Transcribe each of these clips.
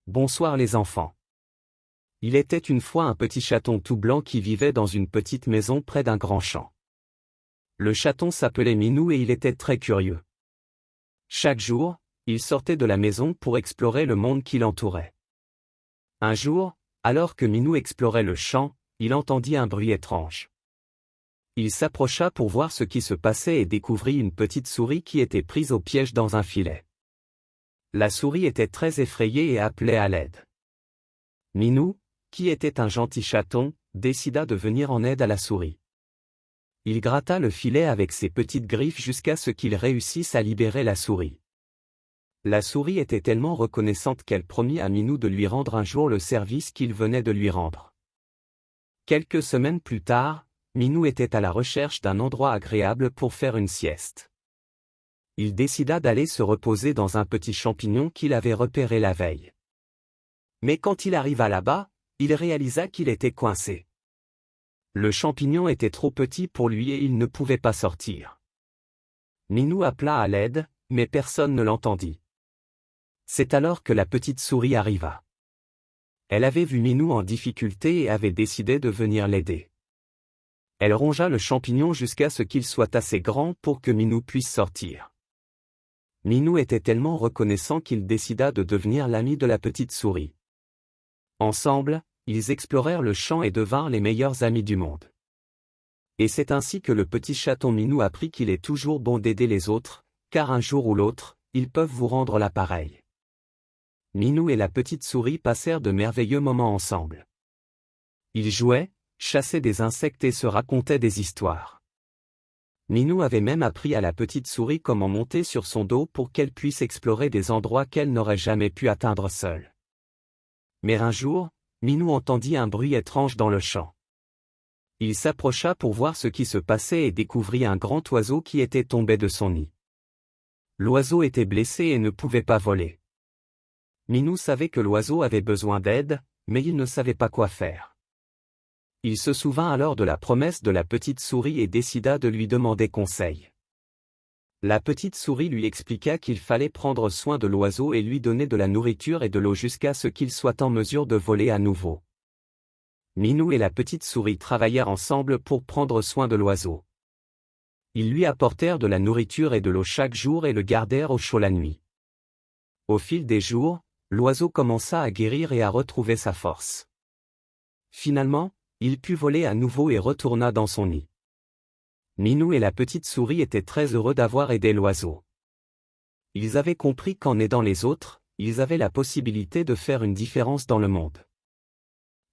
Bonsoir les enfants. Il était une fois un petit chaton tout blanc qui vivait dans une petite maison près d'un grand champ. Le chaton s'appelait Minou et il était très curieux. Chaque jour, il sortait de la maison pour explorer le monde qui l'entourait. Un jour, alors que Minou explorait le champ, il entendit un bruit étrange. Il s'approcha pour voir ce qui se passait et découvrit une petite souris qui était prise au piège dans un filet. La souris était très effrayée et appelait à l'aide. Minou, qui était un gentil chaton, décida de venir en aide à la souris. Il gratta le filet avec ses petites griffes jusqu'à ce qu'il réussisse à libérer la souris. La souris était tellement reconnaissante qu'elle promit à Minou de lui rendre un jour le service qu'il venait de lui rendre. Quelques semaines plus tard, Minou était à la recherche d'un endroit agréable pour faire une sieste. Il décida d'aller se reposer dans un petit champignon qu'il avait repéré la veille. Mais quand il arriva là-bas, il réalisa qu'il était coincé. Le champignon était trop petit pour lui et il ne pouvait pas sortir. Minou appela à l'aide, mais personne ne l'entendit. C'est alors que la petite souris arriva. Elle avait vu Minou en difficulté et avait décidé de venir l'aider. Elle rongea le champignon jusqu'à ce qu'il soit assez grand pour que Minou puisse sortir. Minou était tellement reconnaissant qu'il décida de devenir l'ami de la petite souris. Ensemble, ils explorèrent le champ et devinrent les meilleurs amis du monde. Et c'est ainsi que le petit chaton Minou apprit qu'il est toujours bon d'aider les autres, car un jour ou l'autre, ils peuvent vous rendre l'appareil. Minou et la petite souris passèrent de merveilleux moments ensemble. Ils jouaient, chassaient des insectes et se racontaient des histoires. Minou avait même appris à la petite souris comment monter sur son dos pour qu'elle puisse explorer des endroits qu'elle n'aurait jamais pu atteindre seule. Mais un jour, Minou entendit un bruit étrange dans le champ. Il s'approcha pour voir ce qui se passait et découvrit un grand oiseau qui était tombé de son nid. L'oiseau était blessé et ne pouvait pas voler. Minou savait que l'oiseau avait besoin d'aide, mais il ne savait pas quoi faire. Il se souvint alors de la promesse de la petite souris et décida de lui demander conseil. La petite souris lui expliqua qu'il fallait prendre soin de l'oiseau et lui donner de la nourriture et de l'eau jusqu'à ce qu'il soit en mesure de voler à nouveau. Minou et la petite souris travaillèrent ensemble pour prendre soin de l'oiseau. Ils lui apportèrent de la nourriture et de l'eau chaque jour et le gardèrent au chaud la nuit. Au fil des jours, l'oiseau commença à guérir et à retrouver sa force. Finalement, il put voler à nouveau et retourna dans son nid. Minou et la petite souris étaient très heureux d'avoir aidé l'oiseau. Ils avaient compris qu'en aidant les autres, ils avaient la possibilité de faire une différence dans le monde.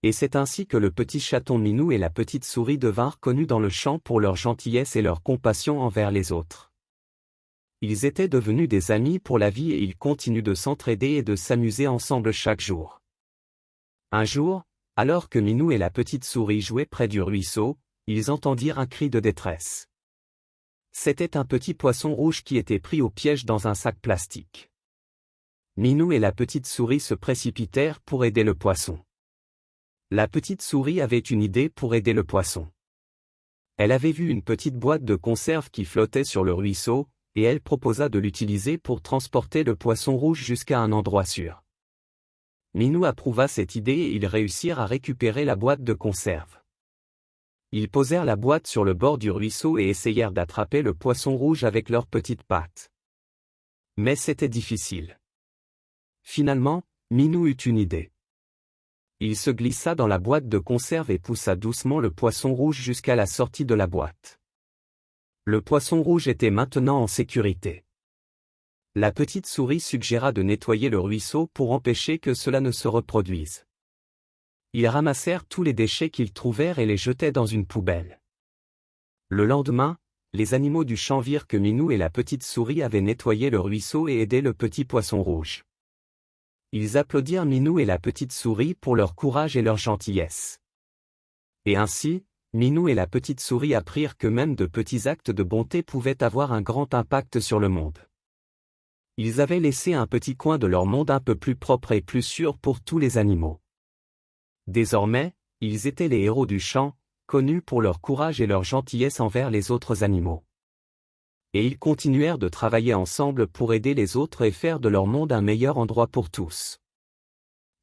Et c'est ainsi que le petit chaton Minou et la petite souris devinrent connus dans le champ pour leur gentillesse et leur compassion envers les autres. Ils étaient devenus des amis pour la vie et ils continuent de s'entraider et de s'amuser ensemble chaque jour. Un jour, alors que Minou et la petite souris jouaient près du ruisseau, ils entendirent un cri de détresse. C'était un petit poisson rouge qui était pris au piège dans un sac plastique. Minou et la petite souris se précipitèrent pour aider le poisson. La petite souris avait une idée pour aider le poisson. Elle avait vu une petite boîte de conserve qui flottait sur le ruisseau, et elle proposa de l'utiliser pour transporter le poisson rouge jusqu'à un endroit sûr. Minou approuva cette idée et ils réussirent à récupérer la boîte de conserve. Ils posèrent la boîte sur le bord du ruisseau et essayèrent d'attraper le poisson rouge avec leurs petites pattes. Mais c'était difficile. Finalement, Minou eut une idée. Il se glissa dans la boîte de conserve et poussa doucement le poisson rouge jusqu'à la sortie de la boîte. Le poisson rouge était maintenant en sécurité. La petite souris suggéra de nettoyer le ruisseau pour empêcher que cela ne se reproduise. Ils ramassèrent tous les déchets qu'ils trouvèrent et les jetaient dans une poubelle. Le lendemain, les animaux du champ virent que Minou et la petite souris avaient nettoyé le ruisseau et aidé le petit poisson rouge. Ils applaudirent Minou et la petite souris pour leur courage et leur gentillesse. Et ainsi, Minou et la petite souris apprirent que même de petits actes de bonté pouvaient avoir un grand impact sur le monde. Ils avaient laissé un petit coin de leur monde un peu plus propre et plus sûr pour tous les animaux. Désormais, ils étaient les héros du champ, connus pour leur courage et leur gentillesse envers les autres animaux. Et ils continuèrent de travailler ensemble pour aider les autres et faire de leur monde un meilleur endroit pour tous.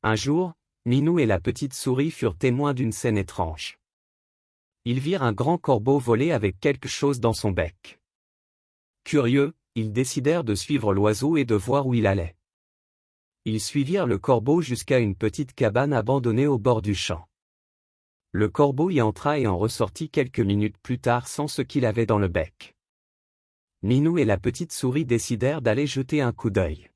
Un jour, Minou et la petite souris furent témoins d'une scène étrange. Ils virent un grand corbeau voler avec quelque chose dans son bec. Curieux, ils décidèrent de suivre l'oiseau et de voir où il allait. Ils suivirent le corbeau jusqu'à une petite cabane abandonnée au bord du champ. Le corbeau y entra et en ressortit quelques minutes plus tard sans ce qu'il avait dans le bec. Minou et la petite souris décidèrent d'aller jeter un coup d'œil.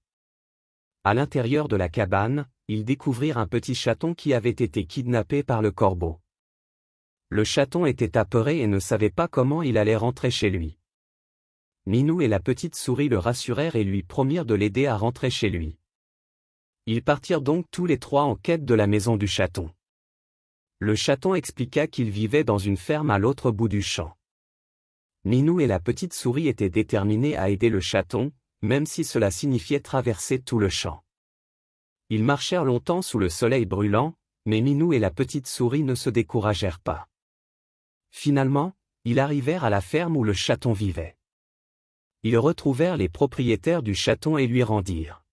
À l'intérieur de la cabane, ils découvrirent un petit chaton qui avait été kidnappé par le corbeau. Le chaton était apeuré et ne savait pas comment il allait rentrer chez lui. Minou et la petite souris le rassurèrent et lui promirent de l'aider à rentrer chez lui. Ils partirent donc tous les trois en quête de la maison du chaton. Le chaton expliqua qu'il vivait dans une ferme à l'autre bout du champ. Minou et la petite souris étaient déterminés à aider le chaton, même si cela signifiait traverser tout le champ. Ils marchèrent longtemps sous le soleil brûlant, mais Minou et la petite souris ne se découragèrent pas. Finalement, ils arrivèrent à la ferme où le chaton vivait. Ils retrouvèrent les propriétaires du chaton et lui rendirent.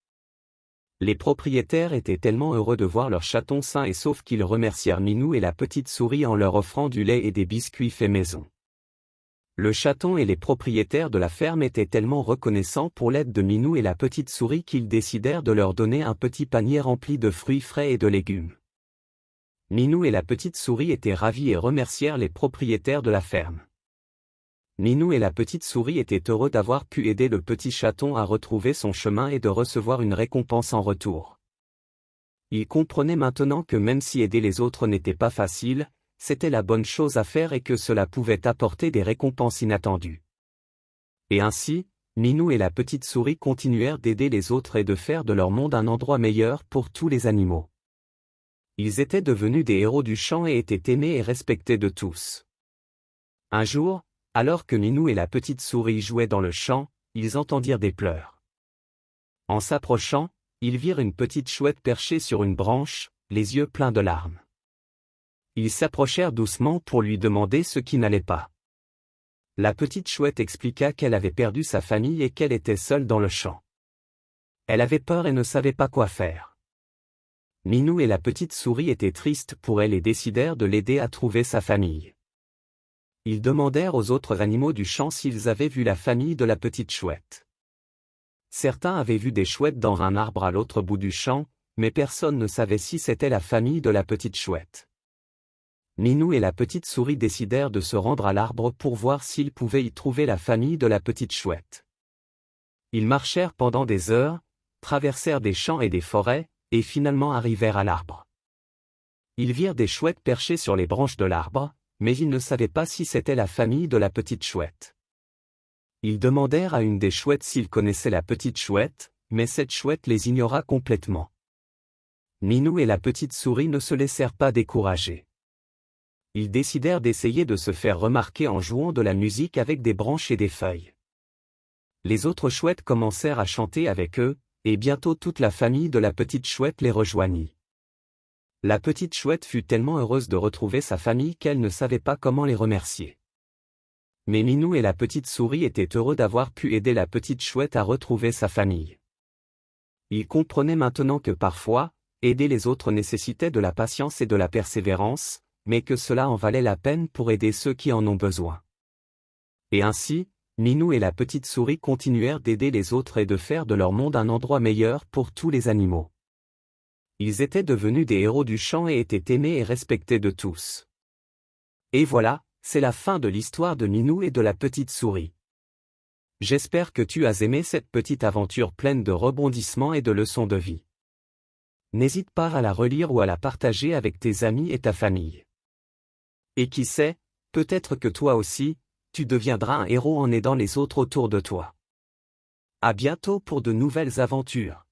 Les propriétaires étaient tellement heureux de voir leur chaton sain et sauf qu'ils remercièrent Minou et la petite souris en leur offrant du lait et des biscuits faits maison. Le chaton et les propriétaires de la ferme étaient tellement reconnaissants pour l'aide de Minou et la petite souris qu'ils décidèrent de leur donner un petit panier rempli de fruits frais et de légumes. Minou et la petite souris étaient ravis et remercièrent les propriétaires de la ferme. Minou et la petite souris étaient heureux d'avoir pu aider le petit chaton à retrouver son chemin et de recevoir une récompense en retour. Ils comprenaient maintenant que même si aider les autres n'était pas facile, c'était la bonne chose à faire et que cela pouvait apporter des récompenses inattendues. Et ainsi, Minou et la petite souris continuèrent d'aider les autres et de faire de leur monde un endroit meilleur pour tous les animaux. Ils étaient devenus des héros du champ et étaient aimés et respectés de tous. Un jour, alors que Minou et la petite souris jouaient dans le champ, ils entendirent des pleurs. En s'approchant, ils virent une petite chouette perchée sur une branche, les yeux pleins de larmes. Ils s'approchèrent doucement pour lui demander ce qui n'allait pas. La petite chouette expliqua qu'elle avait perdu sa famille et qu'elle était seule dans le champ. Elle avait peur et ne savait pas quoi faire. Minou et la petite souris étaient tristes pour elle et décidèrent de l'aider à trouver sa famille. Ils demandèrent aux autres animaux du champ s'ils avaient vu la famille de la petite chouette. Certains avaient vu des chouettes dans un arbre à l'autre bout du champ, mais personne ne savait si c'était la famille de la petite chouette. Minou et la petite souris décidèrent de se rendre à l'arbre pour voir s'ils pouvaient y trouver la famille de la petite chouette. Ils marchèrent pendant des heures, traversèrent des champs et des forêts, et finalement arrivèrent à l'arbre. Ils virent des chouettes perchées sur les branches de l'arbre, mais ils ne savaient pas si c'était la famille de la petite chouette. Ils demandèrent à une des chouettes s'ils connaissaient la petite chouette, mais cette chouette les ignora complètement. Minou et la petite souris ne se laissèrent pas décourager. Ils décidèrent d'essayer de se faire remarquer en jouant de la musique avec des branches et des feuilles. Les autres chouettes commencèrent à chanter avec eux, et bientôt toute la famille de la petite chouette les rejoignit. La petite chouette fut tellement heureuse de retrouver sa famille qu'elle ne savait pas comment les remercier. Mais Minou et la petite souris étaient heureux d'avoir pu aider la petite chouette à retrouver sa famille. Ils comprenaient maintenant que parfois, aider les autres nécessitait de la patience et de la persévérance, mais que cela en valait la peine pour aider ceux qui en ont besoin. Et ainsi, Minou et la petite souris continuèrent d'aider les autres et de faire de leur monde un endroit meilleur pour tous les animaux. Ils étaient devenus des héros du champ et étaient aimés et respectés de tous. Et voilà, c'est la fin de l'histoire de Minou et de la petite souris. J'espère que tu as aimé cette petite aventure pleine de rebondissements et de leçons de vie. N'hésite pas à la relire ou à la partager avec tes amis et ta famille. Et qui sait, peut-être que toi aussi, tu deviendras un héros en aidant les autres autour de toi. À bientôt pour de nouvelles aventures.